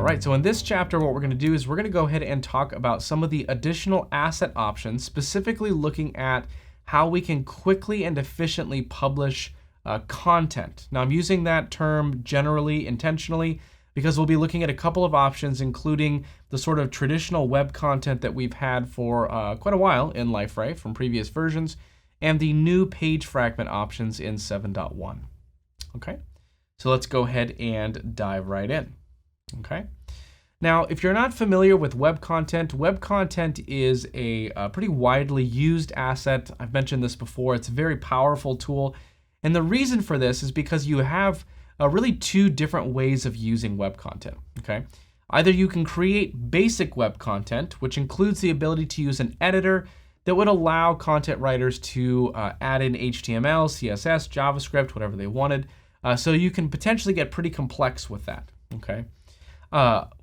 right, so in this chapter, what we're going to do is we're going to go ahead and talk about some of the additional asset options, specifically looking at how we can quickly and efficiently publish content. Now, I'm using that term generally, intentionally, because we'll be looking at a couple of options, including the sort of traditional web content that we've had for quite a while in Liferay from previous versions, and the new page fragment options in 7.1. Okay, so let's go ahead and dive right in. Okay. Now, if you're not familiar with web content is a pretty widely used asset. I've mentioned this before. It's a very powerful tool. And the reason for this is because you have really two different ways of using web content. Okay. Either you can create basic web content, which includes the ability to use an editor that would allow content writers to add in HTML, CSS, JavaScript, whatever they wanted. So you can potentially get pretty complex with that. Okay.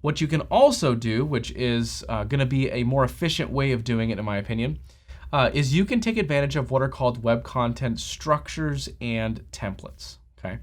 What you can also do, which is going to be a more efficient way of doing it, in my opinion, is you can take advantage of what are called web content structures and templates. Okay.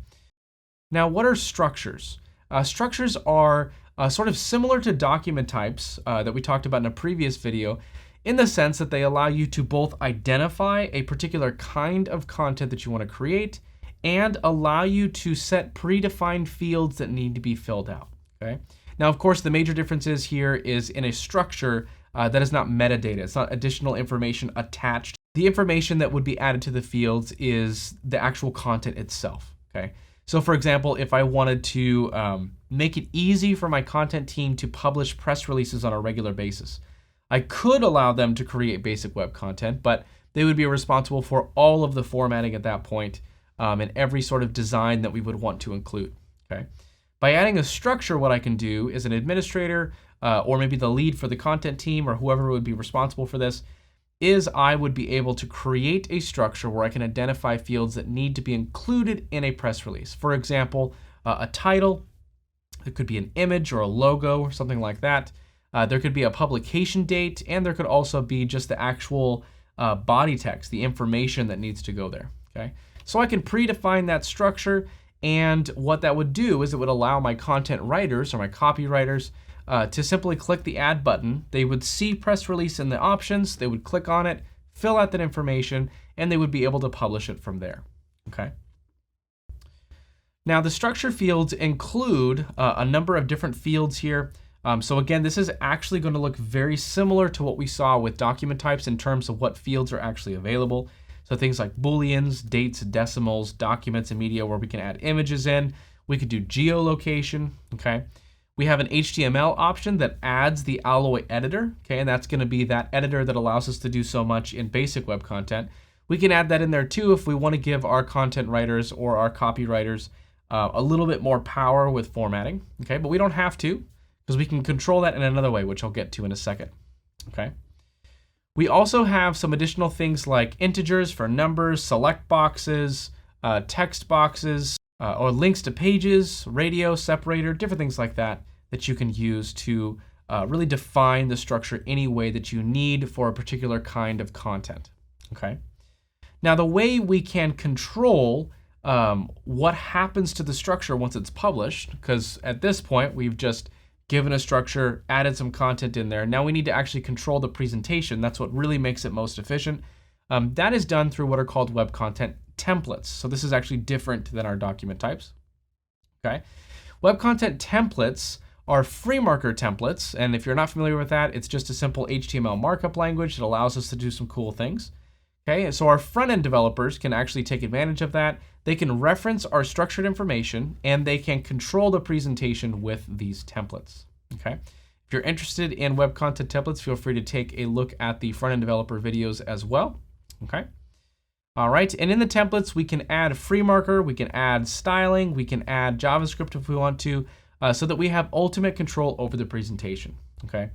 Now, what are structures? Structures are sort of similar to document types that we talked about in a previous video, in the sense that they allow you to both identify a particular kind of content that you want to create and allow you to set predefined fields that need to be filled out. Okay. Now, of course, the major difference here is in a structure that is not metadata. It's not additional information attached. The information that would be added to the fields is the actual content itself. Okay. So, for example, if I wanted to make it easy for my content team to publish press releases on a regular basis, I could allow them to create basic web content, but they would be responsible for all of the formatting at that point and every sort of design that we would want to include. Okay. By adding a structure, what I can do is an administrator or maybe the lead for the content team or whoever would be responsible for this, is I would be able to create a structure where I can identify fields that need to be included in a press release. For example, a title, it could be an image or a logo or something like that. There could be a publication date, and there could also be just the actual body text, the information that needs to go there. Okay, so I can predefine that structure. And what that would do is it would allow my content writers or my copywriters to simply click the add button. They would see press release in the options, they would click on it, fill out that information, and they would be able to publish it from there. Okay. Now, the structure fields include a number of different fields here. So again, this is actually going to look very similar to what we saw with document types in terms of what fields are actually available. So things like booleans, dates, decimals, documents, and media, where we can add images in. We could do geolocation. Okay. We have an HTML option that adds the Alloy editor. Okay, and that's going to be that editor that allows us to do so much in basic web content. We can add that in there too if we want to give our content writers or our copywriters a little bit more power with formatting. Okay, but we don't have to, because we can control that in another way, which I'll get to in a second. Okay. We also have some additional things like integers for numbers, select boxes, text boxes, or links to pages, radio, separator, different things like that that you can use to really define the structure any way that you need for a particular kind of content. Okay. Now, the way we can control what happens to the structure once it's published, because at this point we've just given a structure, added some content in there. Now we need to actually control the presentation. That's what really makes it most efficient. That is done through what are called web content templates. So this is actually different than our document types. Okay. Web content templates are free marker templates. And if you're not familiar with that, it's just a simple HTML markup language that allows us to do some cool things. Okay, so our front-end developers can actually take advantage of that. They can reference our structured information, and they can control the presentation with these templates. Okay, if you're interested in web content templates, feel free to take a look at the front-end developer videos as well. Okay, all right, and in the templates, we can add free marker, we can add styling, we can add JavaScript if we want to, so that we have ultimate control over the presentation. Okay.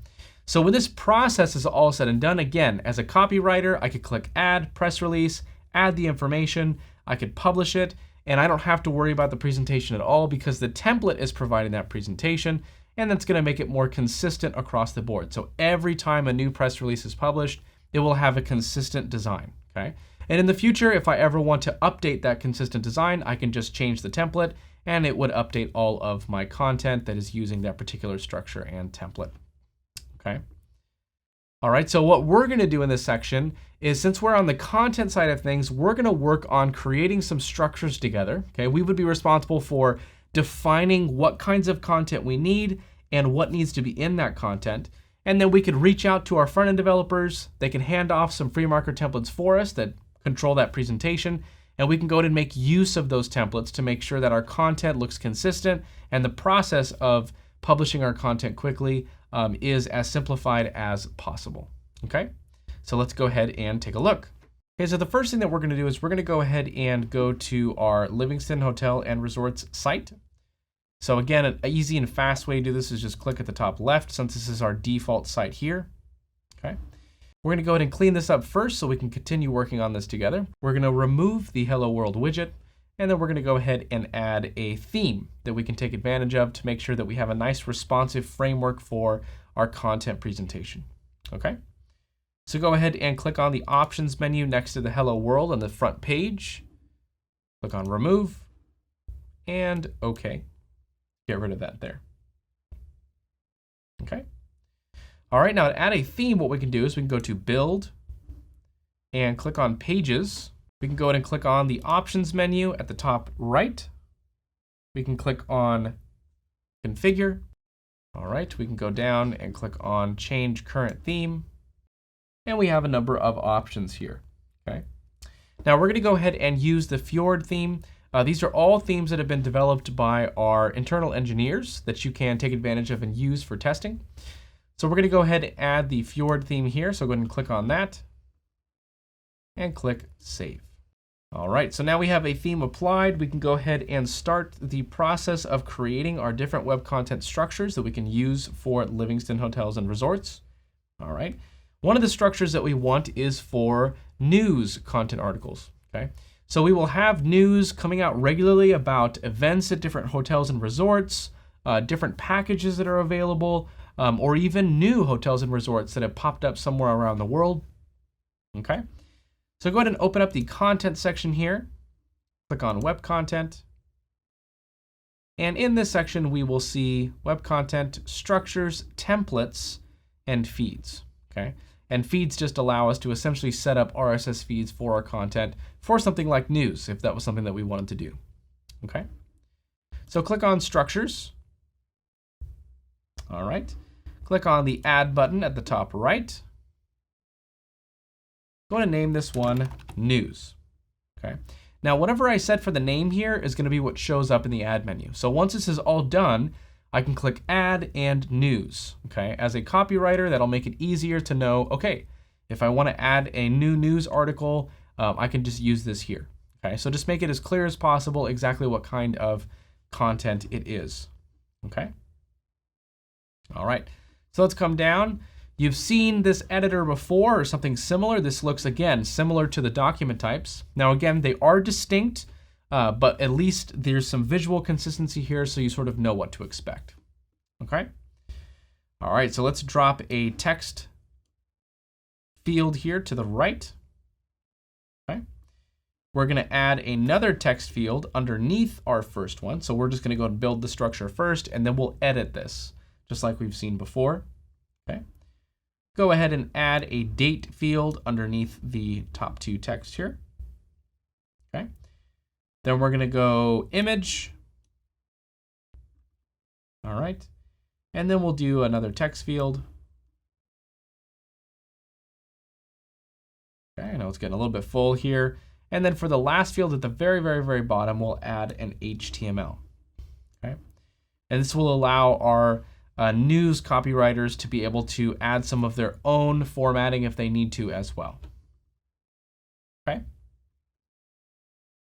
So when this process is all said and done, again, as a copywriter, I could click add, press release, add the information, I could publish it, and I don't have to worry about the presentation at all because the template is providing that presentation, and that's going to make it more consistent across the board. So every time a new press release is published, it will have a consistent design, okay? And in the future, if I ever want to update that consistent design, I can just change the template and it would update all of my content that is using that particular structure and template. Okay. All right, so what we're gonna do in this section is, since we're on the content side of things, we're gonna work on creating some structures together. Okay, we would be responsible for defining what kinds of content we need and what needs to be in that content. And then we could reach out to our front-end developers. They can hand off some free marker templates for us that control that presentation. And we can go ahead and make use of those templates to make sure that our content looks consistent and the process of publishing our content quickly is as simplified as possible. Okay, so let's go ahead and take a look. Okay, so the first thing that we're gonna do is we're gonna go ahead and go to our Livingston Hotel and Resorts site. So again, an easy and fast way to do this is just click at the top left, since this is our default site here. Okay, we're gonna go ahead and clean this up first so we can continue working on this together. We're gonna remove the Hello World widget, and then we're gonna go ahead and add a theme that we can take advantage of to make sure that we have a nice responsive framework for our content presentation. Okay, so go ahead and click on the options menu next to the Hello World on the front page. Click on remove and okay. Get rid of that there. Okay. All right, now to add a theme, what we can do is we can go to build and click on pages. We can go ahead and click on the options menu at the top right. We can click on configure. All right, we can go down and click on change current theme. And we have a number of options here. Okay. Now we're going to go ahead and use the Fjord theme. These are all themes that have been developed by our internal engineers that you can take advantage of and use for testing. So we're going to go ahead and add the Fjord theme here. So go ahead and click on that and click save. All right, so now we have a theme applied. We can go ahead and start the process of creating our different web content structures that we can use for Livingston Hotels and Resorts. All right, one of the structures that we want is for news content articles. Okay. So we will have news coming out regularly about events at different hotels and resorts, different packages that are available, or even new hotels and resorts that have popped up somewhere around the world. Okay, so go ahead and open up the content section here. Click on web content. And in this section, we will see web content, structures, templates, and feeds. Okay. And feeds just allow us to essentially set up RSS feeds for our content for something like news, if that was something that we wanted to do. Okay. So click on structures. All right. Click on the add button at the top right. Go ahead and name this one news. Okay. Now, whatever I set for the name here is going to be what shows up in the add menu. So once this is all done, I can click add and news. Okay, as a copywriter, that'll make it easier to know, okay, if I want to add a new news article, I can just use this here. Okay, so just make it as clear as possible exactly what kind of content it is. Okay. All right, so let's come down. You've seen this editor before or something similar. This looks, again, similar to the document types. Now, again, they are distinct. But at least there's some visual consistency here, so you sort of know what to expect. Okay. All right, so let's drop a text field here to the right. Okay. We're going to add another text field underneath our first one. So we're just going to go and build the structure first, and then we'll edit this, just like we've seen before. Okay. Go ahead and add a date field underneath the top two text here. Okay. Then we're going to go image. All right. And then we'll do another text field. Okay, I know it's getting a little bit full here. And then for the last field at the very, very, very bottom, we'll add an HTML. Okay. And this will allow our news copywriters to be able to add some of their own formatting if they need to as well. Okay.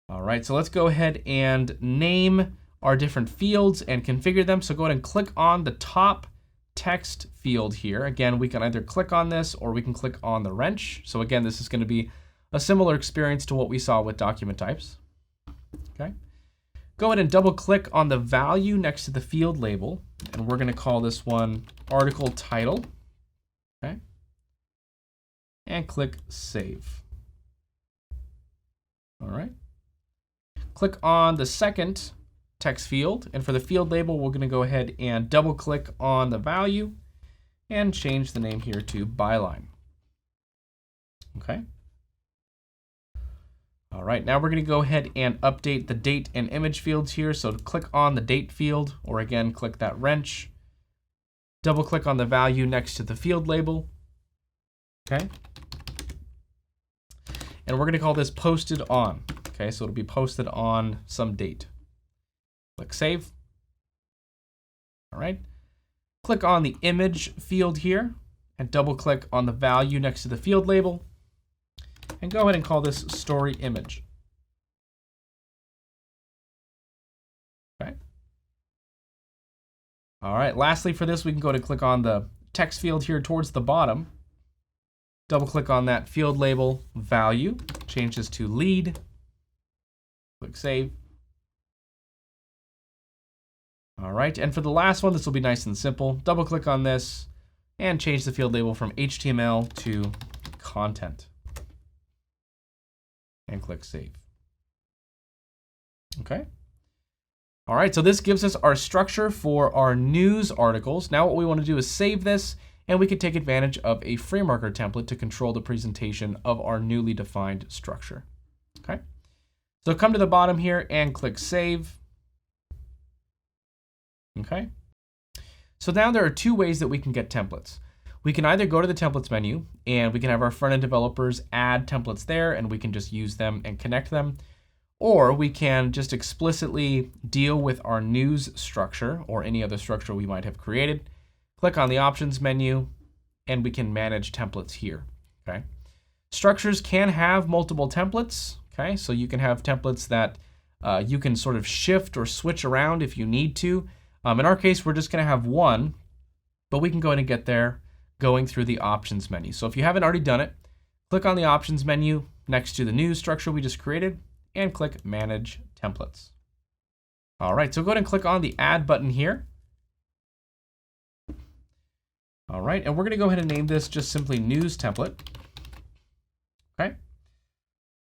All right, so let's go ahead and name our different fields and configure them. So go ahead and click on the top text field here. Again, we can either click on this or we can click on the wrench. So again, this is going to be a similar experience to what we saw with document types. Okay. Go ahead and double click on the value next to the field label, and we're going to call this one article title. Okay. And click save. All right. Click on the second text field, and for the field label, we're going to go ahead and double click on the value and change the name here to byline. Okay. All right, now we're going to go ahead and update the date and image fields here. So to click on the date field, or again, click that wrench, double click on the value next to the field label. Okay. And we're going to call this posted on. Okay, so it'll be posted on some date. Click save. All right. Click on the image field here and double click on the value next to the field label. And go ahead and call this story image. Okay. All right, lastly for this, we can go to click on the text field here towards the bottom. Double click on that field label value, change this to lead. Click save. All right, and for the last one, this will be nice and simple. Double click on this and change the field label from HTML to content. And click save. Okay. All right, so this gives us our structure for our news articles. Now what we want to do is save this, and we can take advantage of a FrameMarker template to control the presentation of our newly defined structure. Okay. So come to the bottom here and click save. Okay. So now there are two ways that we can get templates. We can either go to the templates menu and we can have our front-end developers add templates there and we can just use them and connect them. Or we can just explicitly deal with our news structure or any other structure we might have created. Click on the options menu and we can manage templates here. Okay. Structures can have multiple templates. Okay. So you can have templates that you can sort of shift or switch around if you need to. In our case, we're just going to have one, but we can go ahead and get there going through the options menu. So if you haven't already done it, click on the options menu next to the news structure we just created and click manage templates. All right, so go ahead and click on the add button here. All right, and we're going to go ahead and name this just simply news template. Okay.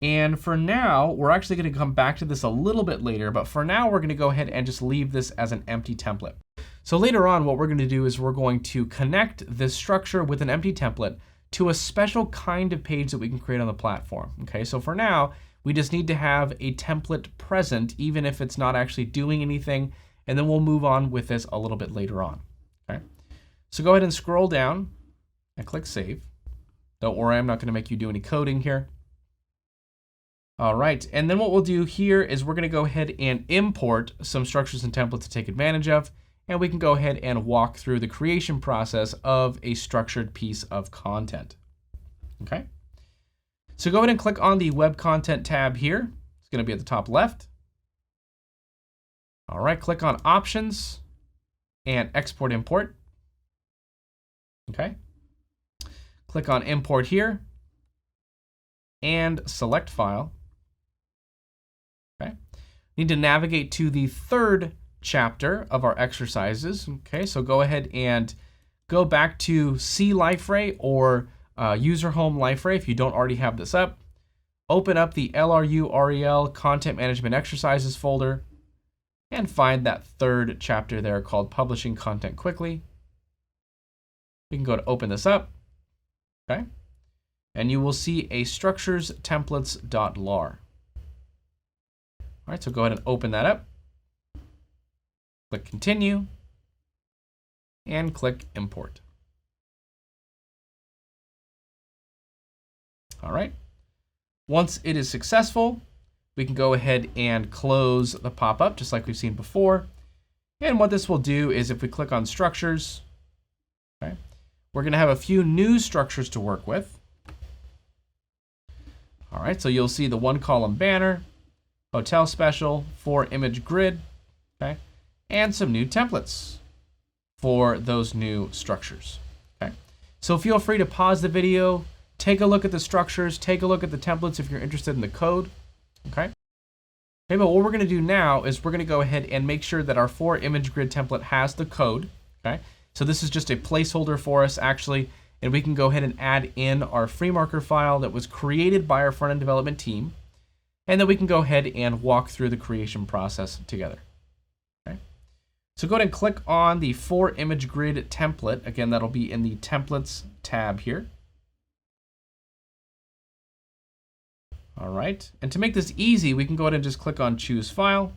And for now, we're actually going to come back to this a little bit later, but for now, we're going to go ahead and just leave this as an empty template. So later on, what we're going to do is we're going to connect this structure with an empty template to a special kind of page that we can create on the platform. Okay, so for now, we just need to have a template present, even if it's not actually doing anything, and then we'll move on with this a little bit later on. Okay, so go ahead and scroll down and click save. Don't worry, I'm not going to make you do any coding here. All right, and then what we'll do here is we're going to go ahead and import some structures and templates to take advantage of, and we can go ahead and walk through the creation process of a structured piece of content. Okay, so go ahead and click on the Web Content tab here. It's going to be at the top left. All right, click on Options and Export Import. Okay, click on Import here and select File. Okay, need to navigate to the third chapter of our exercises. Okay, so go ahead and go back to C Liferay or User Home Liferay if you don't already have this up. Open up the LRU-REL Content Management Exercises folder and find that third chapter there called Publishing Content Quickly. We can go to open this up. Okay, and you will see a structures templates.lar. All right, so go ahead and open that up. Click continue and click import. All right. Once it is successful, we can go ahead and close the pop-up just like we've seen before. And what this will do is if we click on structures, okay, we're going to have a few new structures to work with. All right, so you'll see the one column banner, hotel special, 4-image grid, okay, and some new templates for those new structures. Okay, so feel free to pause the video, take a look at the structures, take a look at the templates if you're interested in the code. Okay. Okay, but what we're going to do now is we're going to go ahead and make sure that our 4-image grid template has the code. Okay, so this is just a placeholder for us actually, and we can go ahead and add in our FreeMarker file that was created by our front-end development team. And then we can go ahead and walk through the creation process together. Okay. So go ahead and click on the 4-image grid template. Again, that'll be in the Templates tab here. All right. And to make this easy, we can go ahead and just click on Choose File.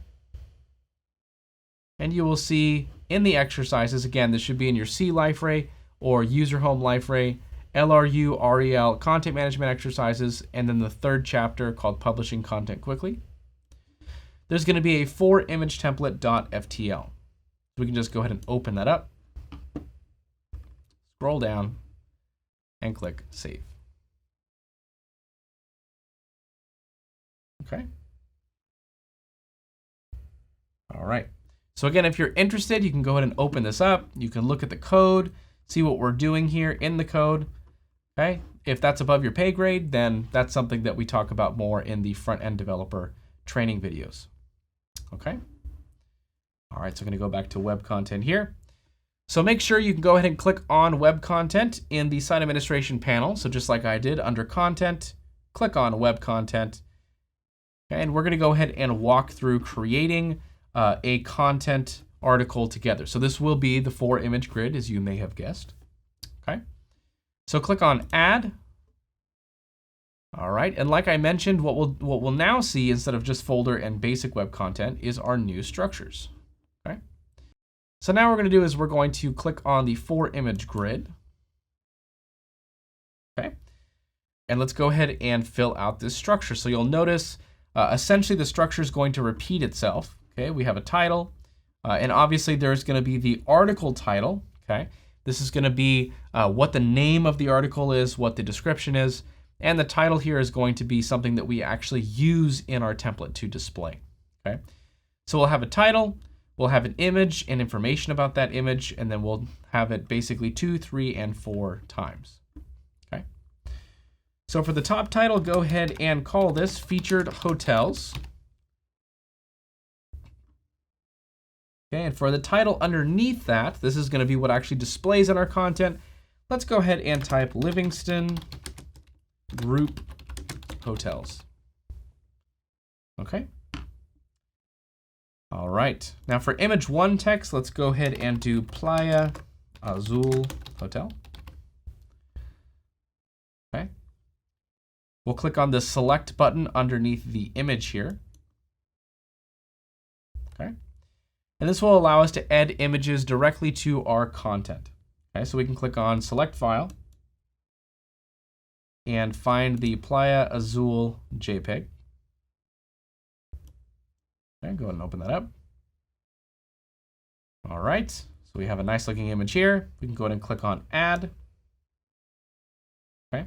And you will see in the exercises, again, this should be in your C Liferay or User Home Liferay, LRU, REL, Content Management Exercises, and then the 3rd chapter called Publishing Content Quickly. There's going to be a 4-image template.ftl. So we can just go ahead and open that up, scroll down, and click Save. Okay. All right. So again, if you're interested, you can go ahead and open this up. You can look at the code, see what we're doing here in the code. Okay. If that's above your pay grade, then that's something that we talk about more in the front-end developer training videos. Okay. All right. So I'm going to go back to web content here. So make sure you can go ahead and click on web content in the site administration panel. So just like I did under content, click on web content. Okay, and we're going to go ahead and walk through creating a content article together. So this will be the 4-image grid, as you may have guessed. Okay. So click on Add. All right, and like I mentioned, what we'll now see instead of just folder and basic web content is our new structures. Okay. So now what we're going to do is we're going to click on the 4-image grid. Okay. And let's go ahead and fill out this structure. So you'll notice essentially the structure is going to repeat itself. Okay, we have a title, and obviously there's going to be the article title. Okay, this is going to be what the name of the article is, what the description is, and the title here is going to be something that we actually use in our template to display. Okay, so we'll have a title, we'll have an image and information about that image, and then we'll have it basically 2, 3, and 4 times. Okay, so for the top title, go ahead and call this Featured Hotels. Okay, and for the title underneath that, this is going to be what actually displays in our content. Let's go ahead and type Livingston Group Hotels. Okay. All right. Now for image 1 text, let's go ahead and do Playa Azul Hotel. Okay. We'll click on the select button underneath the image here. Okay. And this will allow us to add images directly to our content. Okay, so we can click on Select File and find the Playa Azul JPEG. Okay, go ahead and open that up. All right, so we have a nice looking image here. We can go ahead and click on Add. Okay.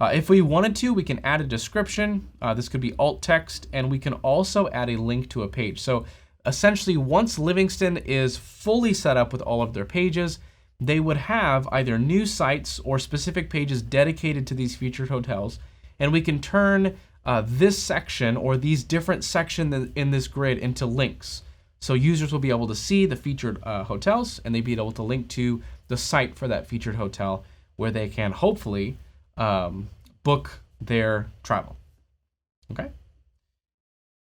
If we wanted to, we can add a description. This could be alt text, and we can also add a link to a page. So essentially, once Livingston is fully set up with all of their pages, they would have either new sites or specific pages dedicated to these featured hotels. And we can turn this section or these different sections in this grid into links. So users will be able to see the featured hotels, and they'd be able to link to the site for that featured hotel where they can hopefully book their travel. Okay.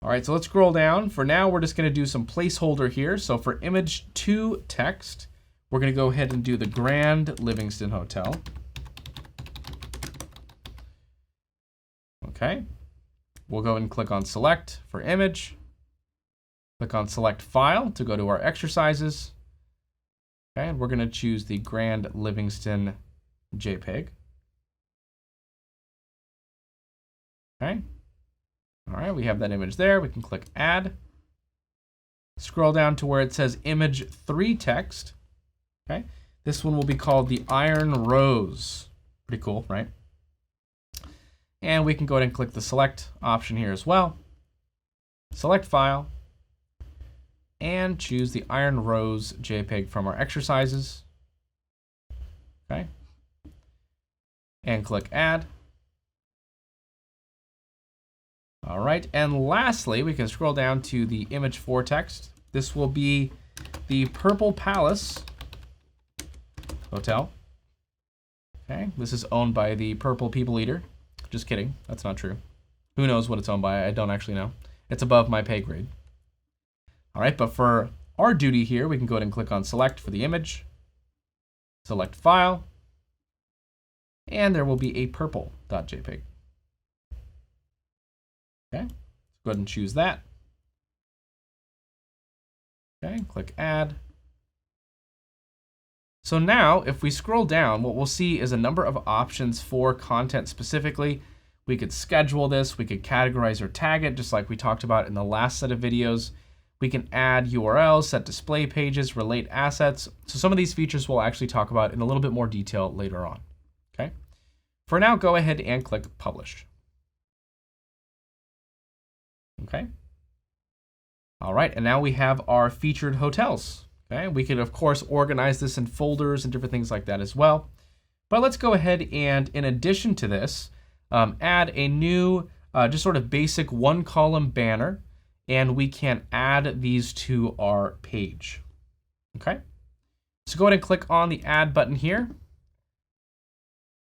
All right, so let's scroll down. For now, we're just going to do some placeholder here. So for image 2 text, we're going to go ahead and do the Grand Livingston Hotel. Okay. We'll go and click on Select for image. Click on Select File to go to our exercises. Okay, and we're going to choose the Grand Livingston JPEG. Okay. All right, we have that image there. We can click Add. Scroll down to where it says Image 3 text. Okay. This one will be called the Iron Rose. Pretty cool, right? And we can go ahead and click the Select option here as well. Select File. And choose the Iron Rose JPEG from our exercises. Okay. And click Add. All right, and lastly, we can scroll down to the image 4 text. This will be the Purple Palace Hotel. Okay, this is owned by the Purple People Eater. Just kidding, that's not true. Who knows what it's owned by? I don't actually know. It's above my pay grade. All right, but for our duty here, we can go ahead and click on select for the image, select file, and there will be a purple.jpg. Okay, let's go ahead and choose that. Okay, click add. So now if we scroll down, what we'll see is a number of options for content specifically. We could schedule this, we could categorize or tag it, just like we talked about in the last set of videos. We can add URLs, set display pages, relate assets. So some of these features we'll actually talk about in a little bit more detail later on. Okay. For now, go ahead and click publish. Okay. All right, and now we have our featured hotels. Okay, we can of course organize this in folders and different things like that as well. But let's go ahead and, in addition to this, add a new, just sort of basic one-column banner, and we can add these to our page. Okay, so go ahead and click on the add button here,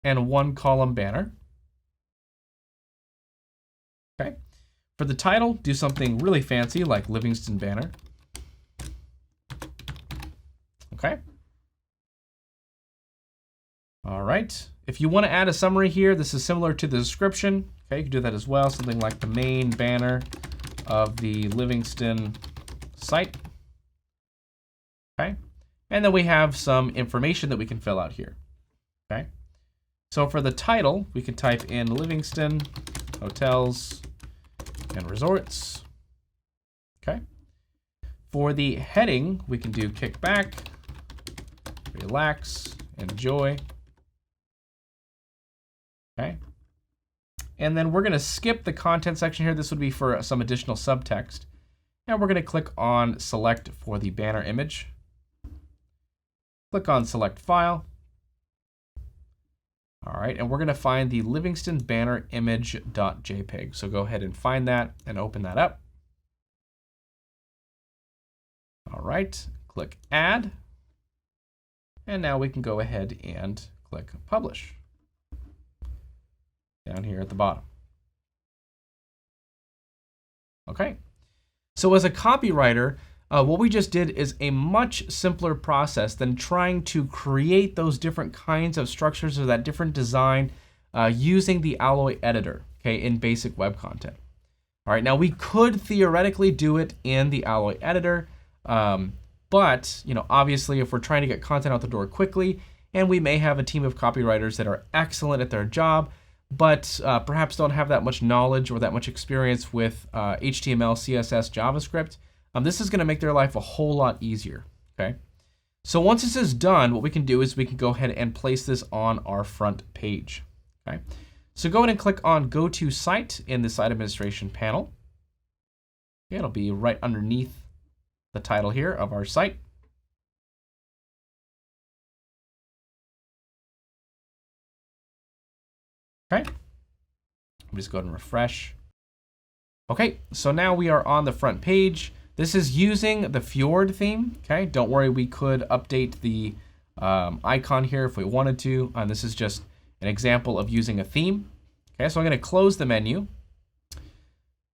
and one-column banner. Okay, for the title, do something really fancy like Livingston banner. Okay. All right. If you want to add a summary here, this is similar to the description. Okay, you can do that as well. Something like the main banner of the Livingston site. Okay. And then we have some information that we can fill out here. Okay. So for the title, we can type in Livingston Hotels and Resorts. Okay. For the heading, we can do kickback, relax, enjoy. Okay. And then we're going to skip the content section here. This would be for some additional subtext. And we're going to click on select for the banner image. Click on select file. All right, and we're going to find the Livingston banner image.jpg. So go ahead and find that and open that up. All right, click add. And now we can go ahead and click publish down here at the bottom. Okay, so as a copywriter, what we just did is a much simpler process than trying to create those different kinds of structures or that different design using the Alloy editor, okay, in basic web content. All right, now we could theoretically do it in the Alloy editor, but obviously if we're trying to get content out the door quickly, and we may have a team of copywriters that are excellent at their job, but perhaps don't have that much knowledge or that much experience with HTML, CSS, JavaScript, this is going to make their life a whole lot easier. Okay. So once this is done, what we can do is we can go ahead and place this on our front page. Okay. So go ahead and click on Go to Site in the Site Administration panel. Okay, it'll be right underneath the title here of our site. Okay. Just go ahead and refresh. Okay, so now we are on the front page. This is using the Fjord theme. Okay, don't worry, we could update the icon here if we wanted to. And this is just an example of using a theme. Okay, so I'm going to close the menu.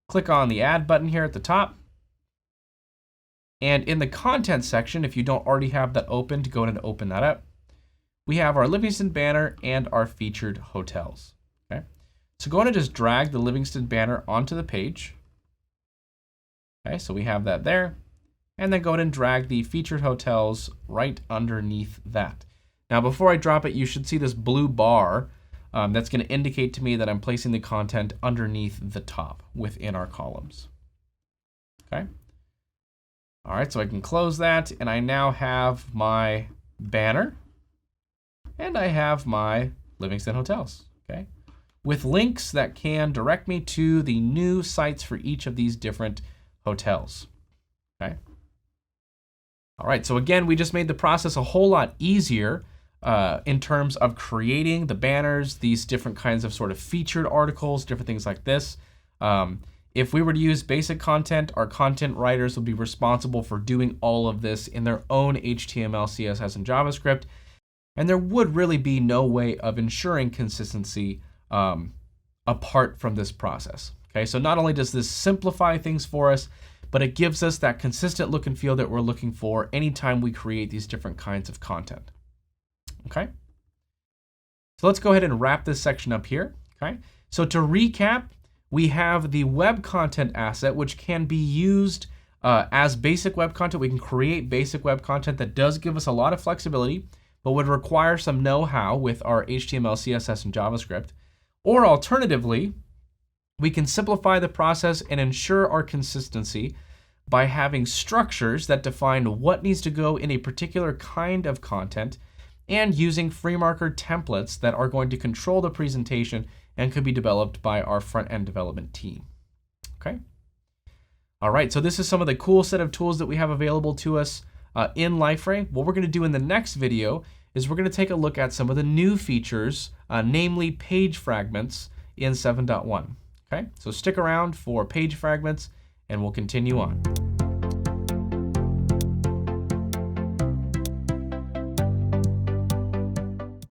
Click on the add button here at the top. And in the content section, if you don't already have that open, go ahead and open that up. We have our Livingston banner and our featured hotels. Okay, so go ahead and just drag the Livingston banner onto the page. Okay, so we have that there. And then go ahead and drag the featured hotels right underneath that. Now, before I drop it, you should see this blue bar that's going to indicate to me that I'm placing the content underneath the top within our columns. Okay. All right, so I can close that, and I now have my banner, and I have my Livingston hotels, okay, with links that can direct me to the new sites for each of these different hotels, okay. All right, so again, we just made the process a whole lot easier in terms of creating the banners, these different kinds of sort of featured articles, different things like this. If we were to use basic content, our content writers would be responsible for doing all of this in their own HTML, CSS, and JavaScript. And there would really be no way of ensuring consistency apart from this process. Okay, so not only does this simplify things for us, but it gives us that consistent look and feel that we're looking for anytime we create these different kinds of content. Okay, so let's go ahead and wrap this section up here. Okay, so to recap, we have the web content asset, which can be used as basic web content. We can create basic web content that does give us a lot of flexibility, but would require some know-how with our HTML, CSS, and JavaScript. Or alternatively, we can simplify the process and ensure our consistency by having structures that define what needs to go in a particular kind of content and using free marker templates that are going to control the presentation and could be developed by our front-end development team. Okay. All right, so this is some of the cool set of tools that we have available to us in Liferay. What we're going to do in the next video is we're going to take a look at some of the new features, namely page fragments in 7.1. Okay, so stick around for page fragments and we'll continue on.